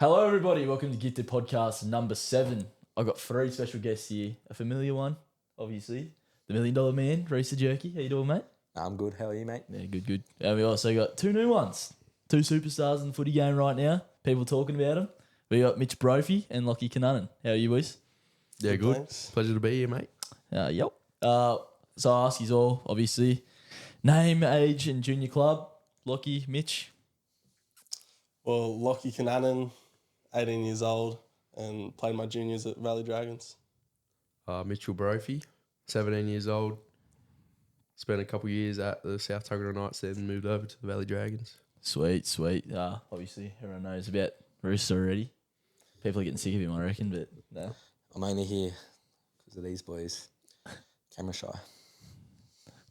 Hello, everybody. Welcome to Gifted Podcast number 7. I've got 3 special guests here. A familiar one, obviously. The $1 Million Man, Reese the Jerky. How you doing, mate? I'm good. How are you, mate? Yeah, good. And we also got 2 new ones. 2 superstars in the footy game right now. People talking about them. We got Mitch Brophy and Lachie Cunanan. How are you, boys? Yeah, good. Thanks. Pleasure to be here, mate. Yep. So I ask you all, obviously, name, age, and junior club. Lachie, Mitch. Well, Lachie Cunanan, 18 years old, and played my juniors at Valley Dragons. Mitchell Brophy, 17 years old. Spent a couple of years at the South Tuggerah Knights, then moved over to the Valley Dragons. Sweet. Obviously, everyone knows about Roos already. People are getting sick of him, I reckon, but no. I'm only here because of these boys. Camera shy.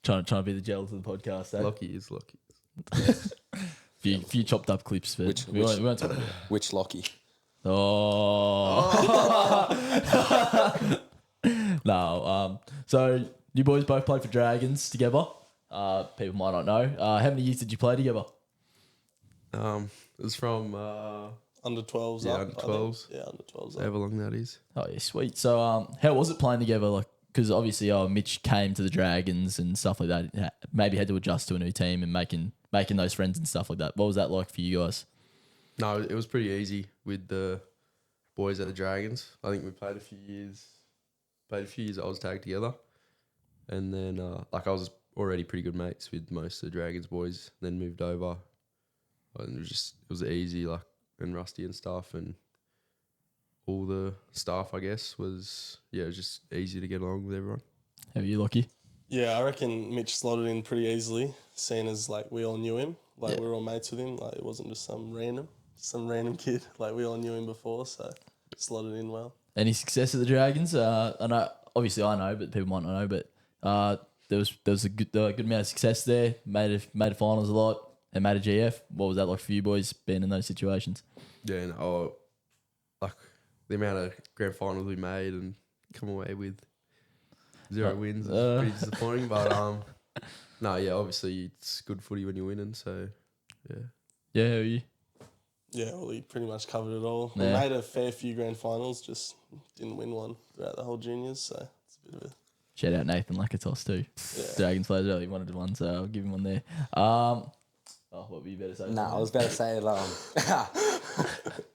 Trying to be the gel to the podcast, eh? Lucky is lucky. Few chopped up clips, but we won't talk about it. Which Lachie? Oh. No. So you boys both played for Dragons together. People might not know. How many years did you play together? It was from Under 12s Yeah, up. under I think. 12s. Yeah, under 12s up. however long that is. Oh yeah, sweet. So how was it playing together? Like, because obviously, Mitch came to the Dragons and stuff like that. Maybe had to adjust to a new team and making those friends and stuff like that. What was that like for you guys? No, it was pretty easy with the boys at the Dragons. I think we played a few years. I was tagged together, and then I was already pretty good mates with most of the Dragons boys. Then moved over, and it was easy, and Rusty and stuff, and all the staff. I guess it was just easy to get along with everyone. How are you, Lachie? Yeah, I reckon Mitch slotted in pretty easily, seeing as we all knew him. Yeah. We were all mates with him. It wasn't just some random kid. We all knew him before, so slotted in well. Any success at the Dragons? I know, obviously I know, but people might not know. But there was a good amount of success there. Made a finals a lot and made a GF. What was that like for you boys being in those situations? Yeah, and the amount of grand finals we made and come away with 0 wins is pretty disappointing. But obviously it's good footy when you're winning. So yeah. Yeah, how are you? Yeah, well, he pretty much covered it all. Yeah. We made a fair few grand finals, just didn't win one throughout the whole juniors, so it's a bit of a... Shout out Nathan Lakatos too. Yeah. Dragons players early wanted one, so I'll give him one there. What were you better say? Nah, I was about to say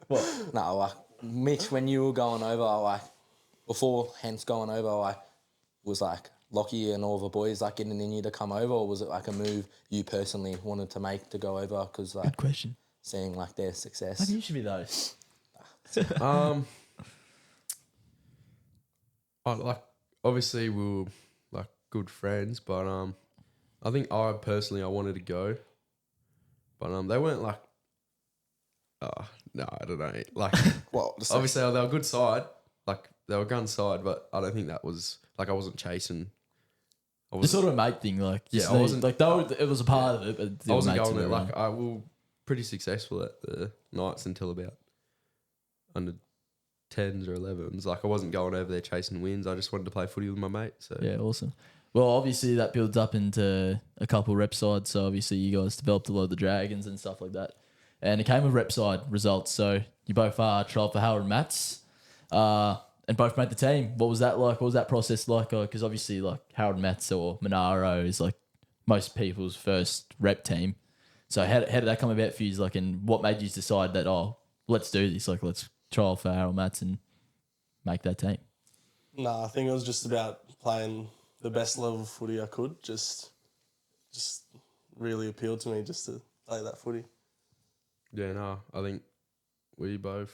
What? no, Mitch, when you were going over, before hence going over, was Lachie and all the boys getting in you to come over, or was it a move you personally wanted to make to go over because Good question. seeing their success? Maybe you should be those. Obviously we were good friends, but I think I wanted to go, but they weren't no, I don't know. Well, Obviously they were a good side, they were gun side, but I don't think that was I wasn't chasing. It's sort of a mate thing, I it was a part of it, but I wasn't mates going and there. everyone. I was pretty successful at the Knights until about under 10s or 11s. I wasn't going over there chasing wins. I just wanted to play footy with my mate. So Yeah, awesome. Well, obviously that builds up into a couple rep sides. So obviously you guys developed a lot of the Dragons and stuff like that. And it came with rep side results. So you both trialled for Howard and Mats and both made the team. What was that like? What was that process like? Because obviously Howard and Mats or Monaro is most people's first rep team. So how did that come about for you? And what made you decide that, let's do this? Let's trial for Harold Mats and make that team. Nah, I think it was just about playing the best level of footy I could. Just really appealed to me just to play that footy. yeah, no, I think we both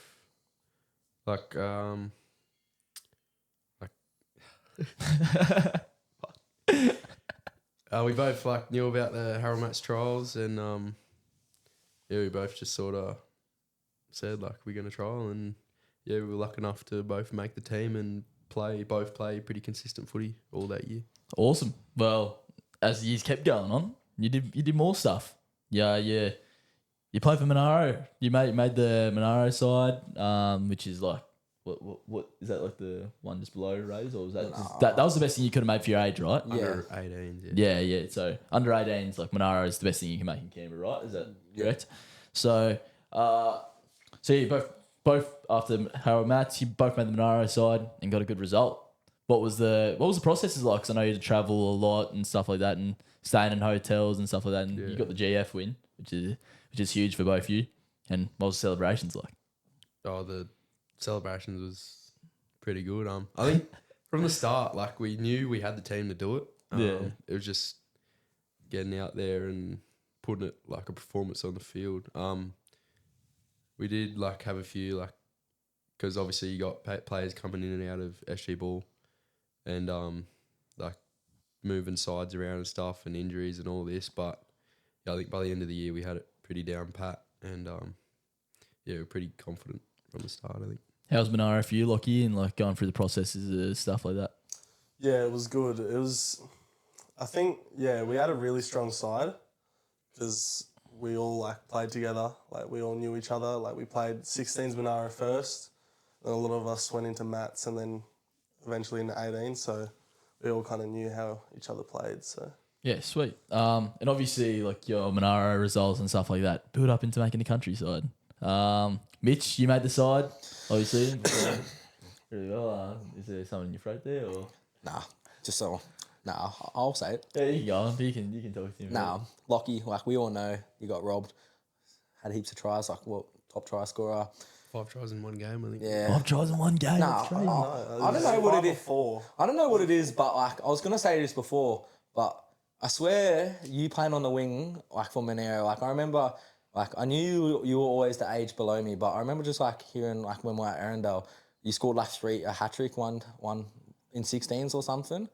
we both knew about the Harold Match trials, and we both just sort of said we're gonna trial, and we were lucky enough to both make the team and play pretty consistent footy all that year. Awesome. Well, as the years kept going on, you did more stuff. Yeah. You played for Monaro. You made the Monaro side, which is what is that the one just below Raiders, or was that that was the best thing you could have made for your age, right? Yeah. Under 18s, Yeah. So under 18s, Monaro is the best thing you can make in Canberra, right? Is that correct? So, you both both after Harold Mats, you both made the Monaro side and got a good result. What was the processes like? 'Cause I know you had to travel a lot and stuff like that, and staying in hotels and stuff like that. And you got the GF win, which is huge for both you. And what was the celebrations like? Oh, the celebrations was pretty good. I think from the start, like we knew we had the team to do it. It was just getting out there and putting it like a performance on the field. We did like have a few like, because obviously you got players coming in and out of SG Ball, and like moving sides around and stuff and injuries and all this. But yeah, I think by the end of the year we had it pretty down pat, and yeah, we're pretty confident from the start, I think. How's Monaro for you, Lachie, and like going through the processes and stuff like that? Yeah, it was good. It was, I think, yeah, we had a really strong side because we all like played together. Like we all knew each other. Like we played 16s Monaro first, and a lot of us went into Mats and then eventually into 18. So we all kind of knew how each other played. So Yeah, sweet. And obviously like your Monaro results and stuff like that build up into making the countryside. Mitch, you made the side, obviously. Really well. Is there something in your throat there, or? Nah, just so. Nah, I'll say it. Yeah, you can go. You can talk to him. Nah, Lachie, like we all know, you got robbed. Had heaps of tries, like what top try scorer. 5 tries in one game, I think. Yeah. 5 tries in one game. Nah, That's crazy. I don't know what it is. 4. I don't know what it is, but like I was gonna say this before, but I swear you playing on the wing, like for Monaro, like I remember, like I knew you were always the age below me, but I remember just like hearing like when we were at Arundel, you scored like a hat trick, one in 16s or something.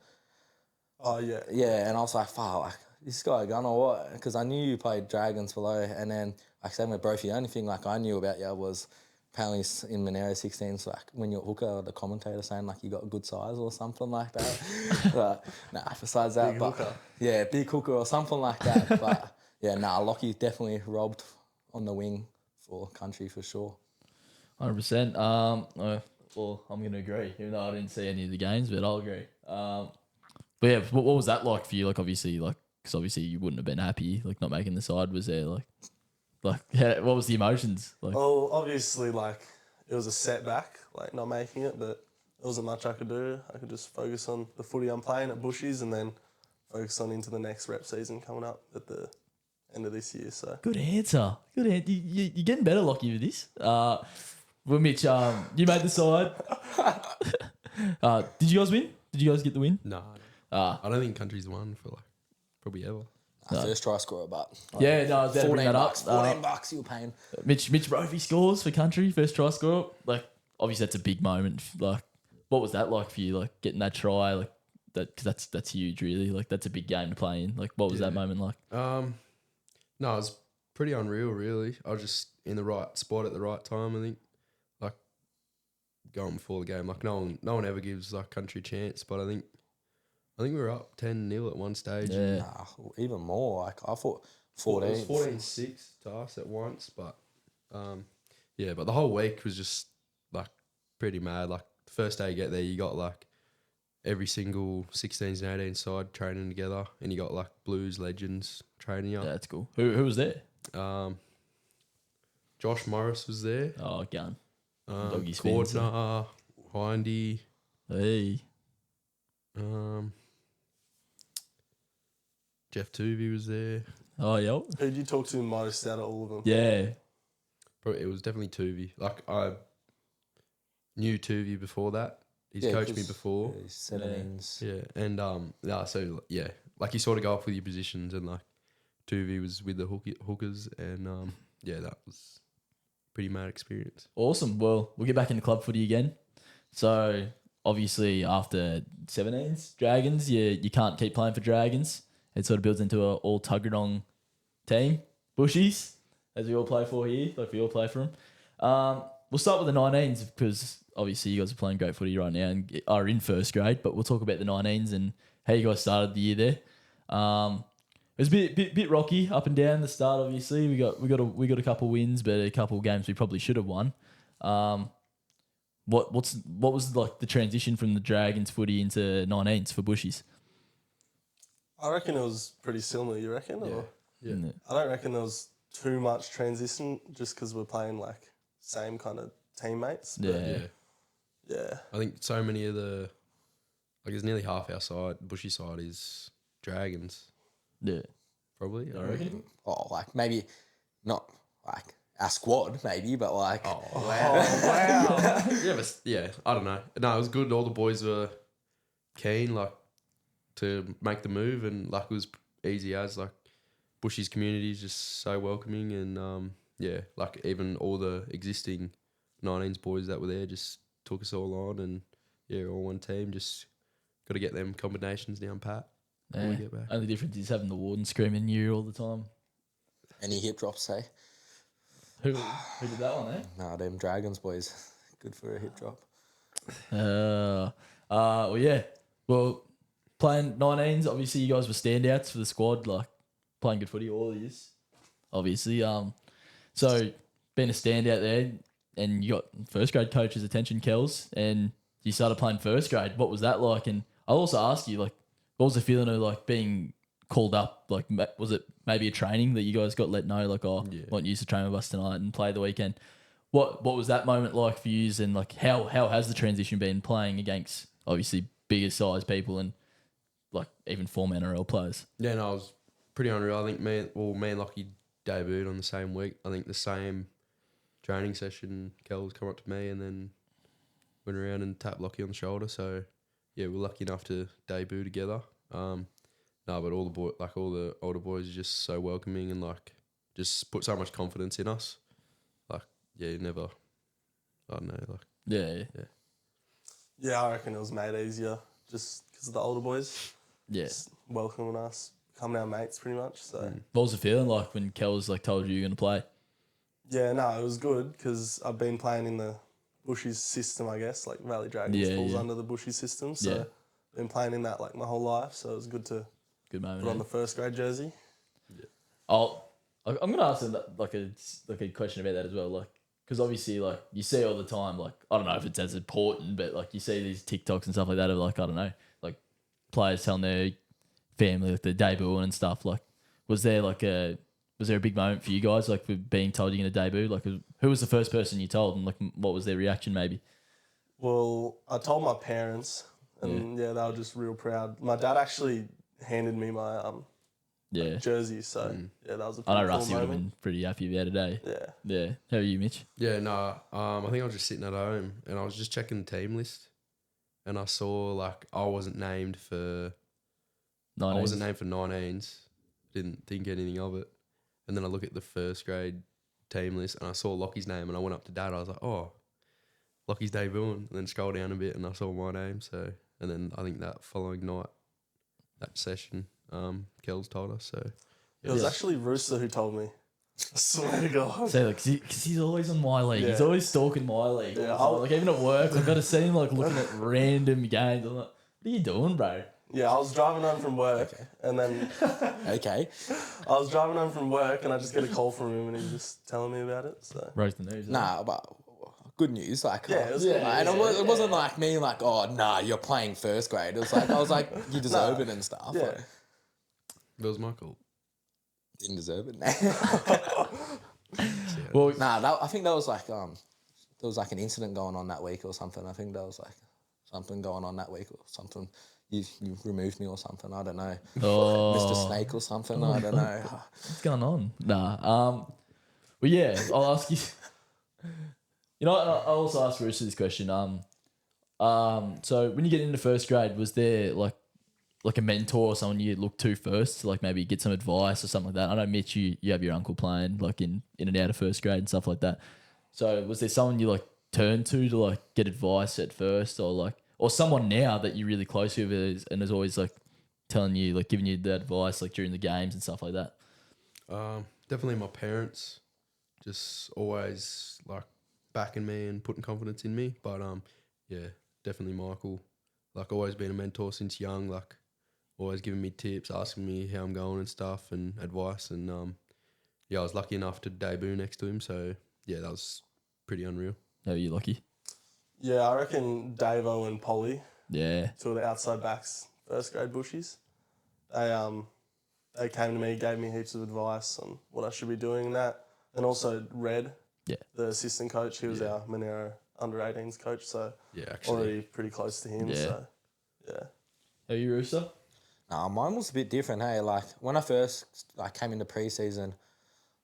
Oh, yeah. Yeah, and I was like, fuck, like, this guy a gun or what? Because I knew you played Dragons below, and then like same with Brophy. The only thing like I knew about you was apparently in Monaro 16s, like when you're hooker, the commentator saying like you got good size or something like that. But nah, besides that, Big but hooker. yeah, big hooker or something like that. But yeah, nah, Lachie definitely robbed on the wing for country for sure. 100%. Well, I'm going to agree, even though I didn't see any of the games, but I'll agree. But yeah, what was that like for you? Like, obviously, like, because obviously you wouldn't have been happy, like, not making the side. Was there, yeah, what was the emotions? Like, Well, obviously, like, it was a setback, like, not making it, but there wasn't much I could do. I could just focus on the footy I'm playing at Bushies and then focus on into the next rep season coming up at the end of this year, so. good answer. Good answer. You're getting better, Lachie, with this. Well, Mitch, you made the side. Did you guys win? Did you guys get the win? No. I don't think country's won for like probably ever. First try scorer, but Yeah, no, I was about to bring that up. $14 you were paying. Mitch Brophy scores for country, first try scorer. Like, obviously, that's a big moment. Like, what was that like for you? Like, getting that try, like that, because that's huge, really. Like, that's a big game to play in. Like, what was that moment like? No, it was pretty unreal, really. I was just in the right spot at the right time, I think. Like, going before the game. Like, no one ever gives, like, country a chance, but I think we were up 10-0 at one stage. Yeah. Nah, even more. Like I thought It 14. was 14-6 to us at once, but yeah, but the whole week was just like pretty mad. Like the first day you get there, you got like every single 16s and 18 side training together, and you got like Blues legends training you. Yeah, that's cool. Who was there? Josh Morris was there. Oh, gun. Doggies fans. Cordner, Hindy. Hey. Jeff Tuvey was there. Oh, yeah. Who'd you talk to most out of all of them? Yeah. Probably, it was definitely Tuvey. Like I knew Tuvey before that. He's Yeah, coached me 'cause, before. Yeah, 17s. Yeah, and so yeah, like you sort of go off with your positions, and like Tuvey was with the hookers, and yeah, that was a pretty mad experience. Awesome. Well, we'll get back into club footy again. So, obviously, after 17s, Dragons, you can't keep playing for Dragons. It sort of builds into an all Tuggeranong team. Bushies, as we all play for here, like we all play for them. We'll start with the 19s because obviously you guys are playing great footy right now and are in first grade, but we'll talk about the 19s and how you guys started the year there. It was a bit rocky up and down the start. Obviously, we got a couple wins, but a couple games we probably should have won. What was like the transition from the Dragons footy into 19s for Bushies? I reckon it was pretty similar, you reckon? Or? Yeah. I don't reckon there was too much transition just because we're playing like same kind of teammates. Yeah. But Yeah. yeah. I think so many of it's nearly half our side, bushy side is Dragons, Yeah. probably. I reckon. Oh, like maybe not like our squad, maybe, but like Yeah, but yeah, I don't know. No, it was good. All the boys were keen, like, to make the move, and like it was easy as like Bushy's community is just so welcoming, and yeah, like even all the existing 19s boys that were there just took us all on, and yeah, all one team. Just got to get them combinations down pat. When we Yeah. get back. Only difference is having the warden screaming you all the time. any hip drops, say. Who did that one, eh? Nah, them Dragons boys, good for a hip drop. Well, yeah. Well, playing 19s, obviously you guys were standouts for the squad, like playing good footy all years, obviously. So being a standout there, and you got first grade coach's attention, Kels, and you started playing first grade. What was that like? And I'll also ask you, like, what was the feeling of like being called up? Like, was it maybe a training that you guys got let know, like, oh, want you to train with us tonight and play the weekend? What was that moment like for you? And like, how has the transition been playing against obviously bigger size people and like even former NRL players? Yeah, no, it was pretty unreal. I think me and Lachie debuted on the same week. I think the same training session, Kel's come up to me and then went around and tapped Lachie on the shoulder. So yeah, we're lucky enough to debut together. No, but all the older boys are just so welcoming and like just put so much confidence in us. Like, yeah, I don't know, like, Yeah. Yeah, I reckon it was made easier just because of the older boys. Yeah. Just welcoming us, becoming our mates pretty much. So What was the feeling like when Kels like told you were going to play? yeah, no, it was good because I've been playing in the Bushies system, I guess. Like Valley Dragons falls under the Bushies system. So been playing in that like my whole life. So it was good to Good moment. put on the first grade jersey. I'm gonna ask like a question about that as well, like because obviously like you see all the time, like I don't know if it's as important, but like you see these TikToks and stuff like that of like I don't know, like players telling their family like their debut and stuff. Like, was there a big moment for you guys like for being told you're gonna debut? Like, who was the first person you told, and like what was their reaction maybe? Well, I told my parents, and yeah, they were just real proud. My dad actually handed me my jersey, so yeah, that was a I know pretty cool Rusty would have moment. been pretty happy about it today. Yeah. How are you, Mitch? yeah, no. I think I was just sitting at home and I was just checking the team list, and I saw like I wasn't named for 19s. Didn't think anything of it, and then I look at the first grade team list and I saw Lockie's name, and I went up to Dad. I was like, oh, Lockie's debuting, and then scroll down a bit and I saw my name. So, and then I think that following night, that session, Kels told us. So It was actually Rooster who told me. I swear to God. So like, because he's always on my league. He's Yeah. always stalking my league. Yeah, Like even at work, I've got to see him like looking at random games. I'm like, what are you doing, bro? Yeah, I was driving home from work, and then Okay. I was driving home from work, and I just get a call from him, and he's just telling me about it. So Roast the news. Nah, but good news. Like, Yeah, it was good. and it wasn't like me, like, oh, nah, you're playing first grade. It was like, I was like, you deserve it and stuff. Yeah. Like, that was my call. didn't deserve it. Well, Nah, I think that was like, there was like an incident going on that week or something. I think that was like something going on that week or something. You removed me or something. I don't know. Mr. Snake or something. I don't know. what's going on? Nah. Well, yeah, I'll ask you. You know, I'll also ask Rooster this question. So when you get into first grade, was there like a mentor or someone you look to first to like maybe get some advice or something like that? I know Mitch, you have your uncle playing like in and out of first grade and stuff like that. So was there someone you like turned to like get advice at first, or someone now that you're really close with and is always like telling you like giving you the advice like during the games and stuff like that? Definitely my parents, just always like backing me and putting confidence in me. But yeah, definitely Michael, like always been a mentor since young, like always giving me tips, asking me how I'm going and stuff and advice. And yeah, I was lucky enough to debut next to him. So yeah, that was pretty unreal. How are you lucky? yeah, I reckon Davo and Polly, Yeah. two of the outside backs, first grade Bushies. They came to me, gave me heaps of advice on what I should be doing and that. And also Red, the assistant coach. He was our Monero under-18s coach, so Yeah, actually. already pretty close to him. Yeah. So, yeah. Are you Rooster? Nah, mine was a bit different. Hey, like when I first came into preseason,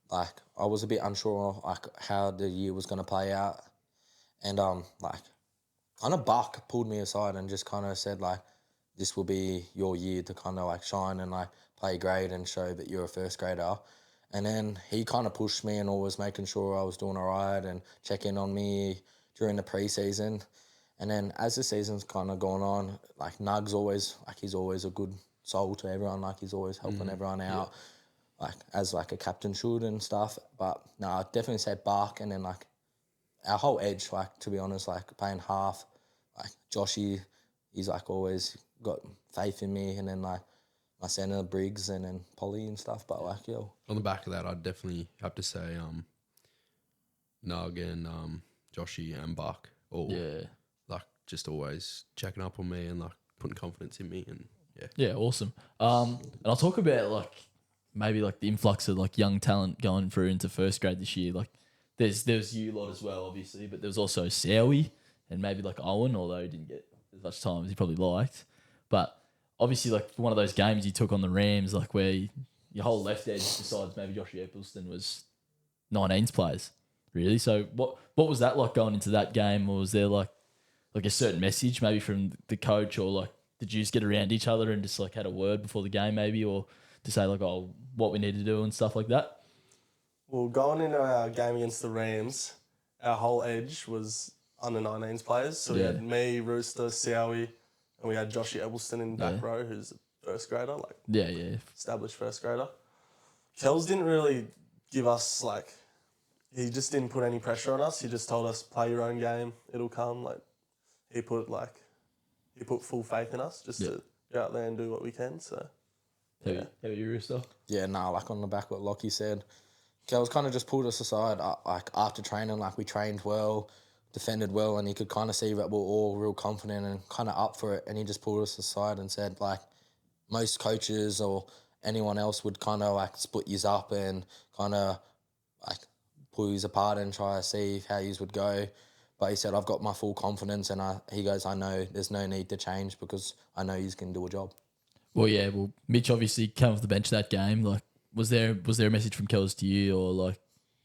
like I was a bit unsure like how the year was gonna play out, and like kind of Buck pulled me aside and just kind of said like, this will be your year to kind of like shine and like play great and show that you're a first grader. And then he kind of pushed me and always making sure I was doing all right and checking on me during the preseason. And then as the season's kind of gone on, like Nug's always, like he's always a good soul to everyone. Like he's always helping everyone out, like as like a captain should and stuff. But no, I'd definitely say Bark and then like our whole edge, like to be honest, like playing half, like Joshy, he's like always got faith in me. And then like my centre, Briggs, and then Polly and stuff. But like, yo. On the back of that, I'd definitely have to say Nug and Joshy and Buck all like just always checking up on me and like putting confidence in me and Yeah, awesome. And I'll talk about like maybe like the influx of like young talent going through into first grade this year. Like there's you lot as well, obviously, but there was also Sowie and maybe like Owen, although he didn't get as much time as he probably liked. But obviously, like for one of those games you took on the Rams, like where your whole left edge, besides maybe Josh Eccleston, was 19s players, really. So what was that like going into that game, or was there like a certain message maybe from the coach, or like did you just get around each other and just like had a word before the game maybe, or to say like, oh, what we need to do and stuff like that? Well, going into our game against the Rams, our whole edge was under 19s players. So we had me, Rooster, Sowie, and we had Joshy Eccleston in back row, who's a first grader, like established first grader. Kels didn't really give us like, he just didn't put any pressure on us. He just told us, play your own game, it'll come. Like he put full faith in us just to go out there and do what we can. So How are you, Rooster? Yeah, nah, like on the back what Lachie said. Kels kind of just pulled us aside, like after training, like we trained well, defended well, and he could kind of see that we're all real confident and kind of up for it. And he just pulled us aside and said, like, most coaches or anyone else would kind of like split yous up and kind of like pull yous apart and try to see how yous would go. But he said, I've got my full confidence, and he goes, I know there's no need to change because I know yous can do a job. Well, Mitch obviously came off the bench that game. Like, was there a message from Kels to you, or like,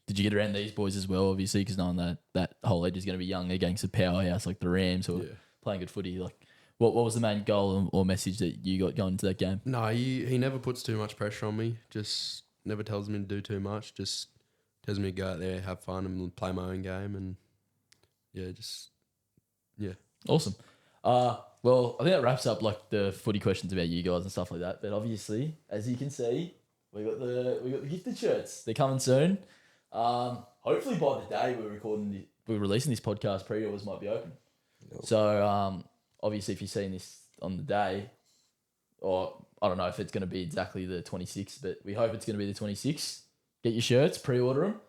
did you get around these boys as well? Obviously, because knowing that whole edge is going to be young against a powerhouse like the Rams who are playing good footy. Like, what was the main goal or message that you got going into that game? No, he never puts too much pressure on me. Just never tells me to do too much. Just tells me to go out there, have fun, and play my own game. And Awesome. Well, I think that wraps up like the footy questions about you guys and stuff like that. But obviously, as you can see, we got the gifted shirts. They're coming soon. Hopefully by the day we're releasing this podcast, pre-orders might be open. Nope. So obviously, if you're seeing this on the day, or I don't know if it's going to be exactly the 26th, but we hope it's going to be the 26th. Get your shirts, pre-order them.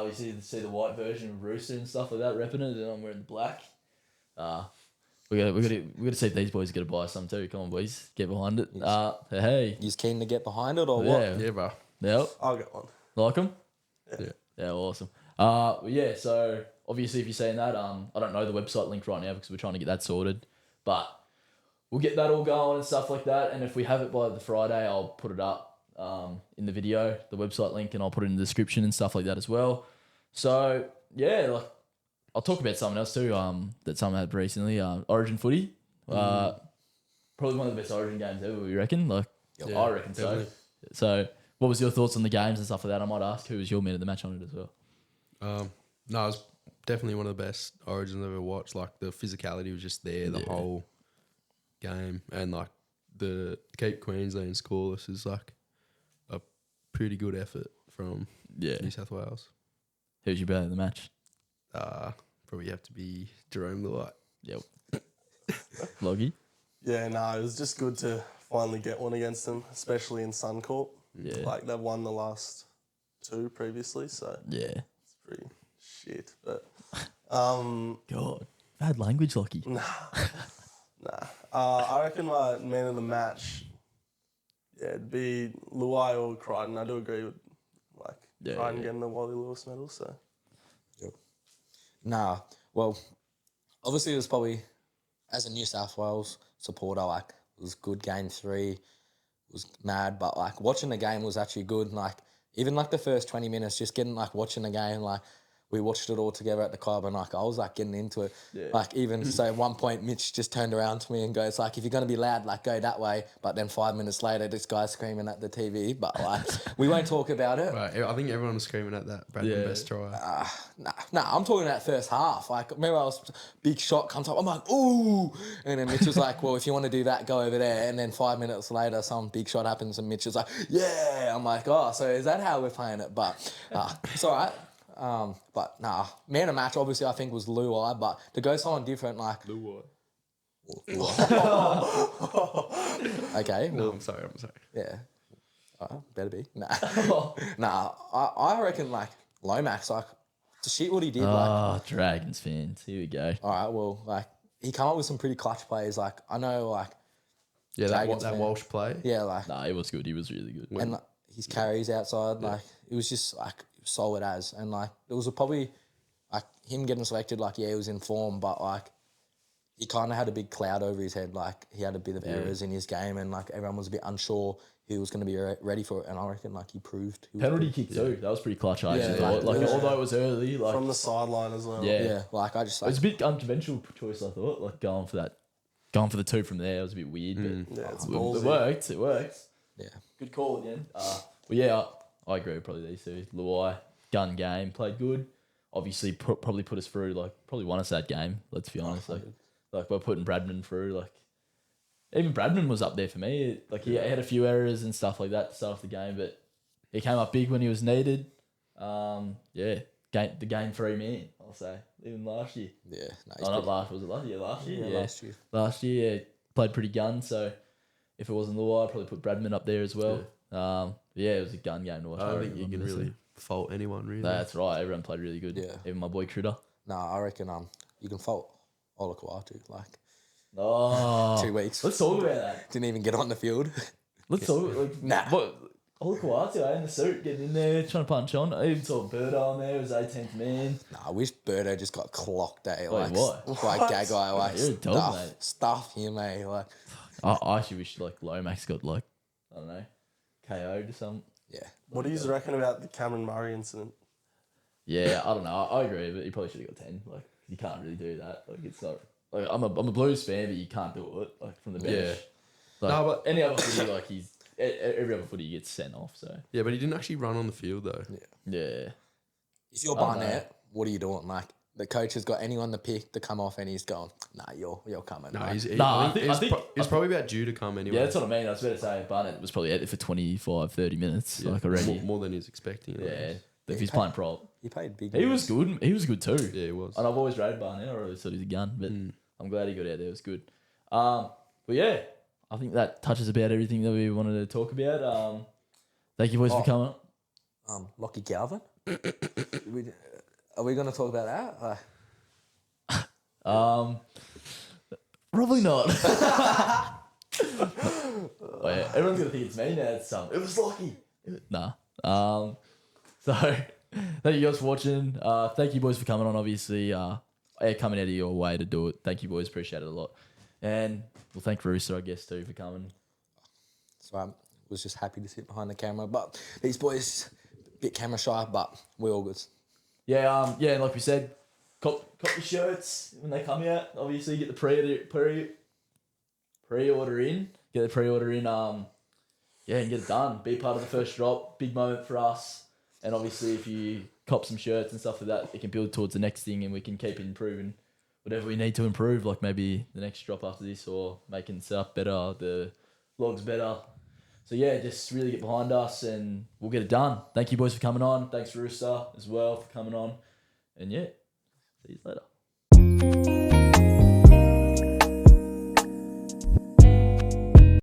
We see the white version of Rooster and stuff like that, repping it, and I'm wearing the black. We got to see if these boys are going to buy some too. Come on, boys, get behind it. Hey, You keen to get behind it or what? Yeah, bro. Yep. I'll get one. Like them? Yeah, awesome. So obviously if you're saying that, I don't know the website link right now because we're trying to get that sorted, but we'll get that all going and stuff like that. And if we have it by the Friday, I'll put it up in the video, the website link, and I'll put it in the description and stuff like that as well. So yeah, like I'll talk about something else too that someone had recently, Origin footy. Probably one of the best Origin games ever, you reckon? Like, I reckon definitely. So what was your thoughts on the games and stuff like that? I might ask who was your man of the match on it as well. No, it was definitely one of the best Origins I've ever watched. Like the physicality was just there the whole game, and like the keep Queensland scoreless is like a pretty good effort from New South Wales. Who's your man of the match? Probably have to be Jerome Luai. Yep. Loggy? Yeah, no, it was just good to finally get one against them, especially in Suncorp. Yeah. Like they've won the last two previously, so Yeah. it's pretty shit. But God. Bad language, Lockie. I reckon my man of the match, it'd be Luai or Crichton. I do agree with Crichton getting the Wally Lewis medal. So Nah. Well, obviously it was probably, as a New South Wales supporter, like, it was good game 3. Was mad, but like watching the game was actually good. Like even like the first 20 minutes, just getting like watching the game, like we watched it all together at the club, and like I was like getting into it. Yeah. Like even so, at one point Mitch just turned around to me and goes like, "If you're gonna be loud, like go that way." But then 5 minutes later, this guy's screaming at the TV. But like we won't talk about it. Right, I think everyone was screaming at that Bradman best try. Nah, I'm talking that first half. Like, remember I was, big shot comes up, I'm like, ooh. And then Mitch was like, well, if you want to do that, go over there. And then 5 minutes later, some big shot happens and Mitch is like, yeah. I'm like, oh, so is that how we're playing it? But it's all right. But nah, man of match, obviously, I think was Luai. But to go someone different, like... Luai. Okay. No, Well, I'm sorry. yeah. Better be. Nah. I reckon, like, Lomax, like, the shit what he did, like... Oh, Dragons fans. Here we go. All right, well, like, he come up with some pretty clutch plays. Like, I know, like... Yeah, Dragons that fan. Walsh play. Yeah, like... Nah, he was good. He was really good. And like, his carries outside, like, it was just, like, solid as. And, like, it was probably, like, him getting selected, like, yeah, he was in form, but, like, he kind of had a big cloud over his head. Like, he had a bit of errors in his game, and, like, everyone was a bit unsure he was going to be ready for it. And I reckon, like, he proved. He was Penalty kick too. That was pretty clutch, I actually Yeah, thought. Like, yeah. although it was early, like... From the sideline as well. Yeah. Yeah, like, I just, It like... was a bit unconventional choice, I thought. Like, going for the 2 from there. It was a bit weird, but... Yeah, it's It ballsy. worked. It worked. Yeah. Good call again. But yeah, I agree with probably these two. Luai, gun game, played good. Obviously, probably put us through, like, probably won us that game, let's be honest. Like we're putting Bradman through, like, even Bradman was up there for me. Like, he had a few errors and stuff like that to start off the game, but he came up big when he was needed. The game 3 man, I'll say. Even last year. Yeah. No, Oh, not last, was it last year? Last year? Yeah, last year. Last year, yeah, played pretty gun, so if it wasn't Luai, I'd probably put Bradman up there as well. Yeah, it was a gun game to watch. I don't think you can really fault anyone, really. That's right, everyone played really good. Yeah. Even my boy Critter. Nah, I reckon you can fault Olakuatu. Like, Oh, 2 weeks. let's talk about that. Didn't even get on the field. Let's talk. Like, Nah. What? Olukwatu, in the suit, getting in there, trying to punch on. I even saw Birdo on there, it was 18th man. Nah, I wish Birdo just got clocked, eh? Wait, what? Like Gagai, like You're a dog, mate. stuff him, eh? Like, I actually wish, like, Lomax got, like, I don't know, KO'd or something. yeah. What do you reckon about the Cameron Murray incident? Yeah, I don't know. I agree, but he probably should have got 10. Like, you can't really do that. Like, it's not. Like, I'm a Blues fan, but you can't do it, like, from the bench. Yeah. Like, No, but- any other footy, like, every other footy gets sent off, so. Yeah, but he didn't actually run on the field, though. Yeah. If you're I don't Barnett, what are you doing? Like, the coach has got anyone to pick to come off, and he's going, nah, you're coming. No, like, I think it's probably about due to come anyway. Yeah, that's what I mean. I was about to say, Barnett was probably out there for 25, 30 minutes, Yeah, like, already. more than he's expecting. I Yeah. guess. If he's playing prop. he played big. He was good. He was good too. Yeah, he was. And I've always rated Barnett. I always thought he was a gun, but I'm glad he got out there. It was good. But yeah, I think that touches about everything that we wanted to talk about. Thank you, boys, for coming. Lachie Galvin. Are we going to talk about that? Probably not. Oh, yeah, everyone's gonna think it's me now. It was Lachie. Nah. So thank you guys for watching. Thank you, boys, for coming on. Obviously, coming out of your way to do it. Thank you, boys. Appreciate it a lot. And we'll thank Rooster, I guess, too, for coming. So I was just happy to sit behind the camera. But these boys, a bit camera shy, but we're all good. Yeah, and like we said, cop your shirts when they come out. Obviously, get the pre-order in. Get the pre-order in. And get it done. Be part of the first drop. Big moment for us. And obviously, if you cop some shirts and stuff like that, it can build towards the next thing, and we can keep improving whatever we need to improve. Like maybe the next drop after this, or making stuff better, the vlogs better. So yeah, just really get behind us, and we'll get it done. Thank you, boys, for coming on. Thanks, Rooster, as well, for coming on. And yeah, see you later.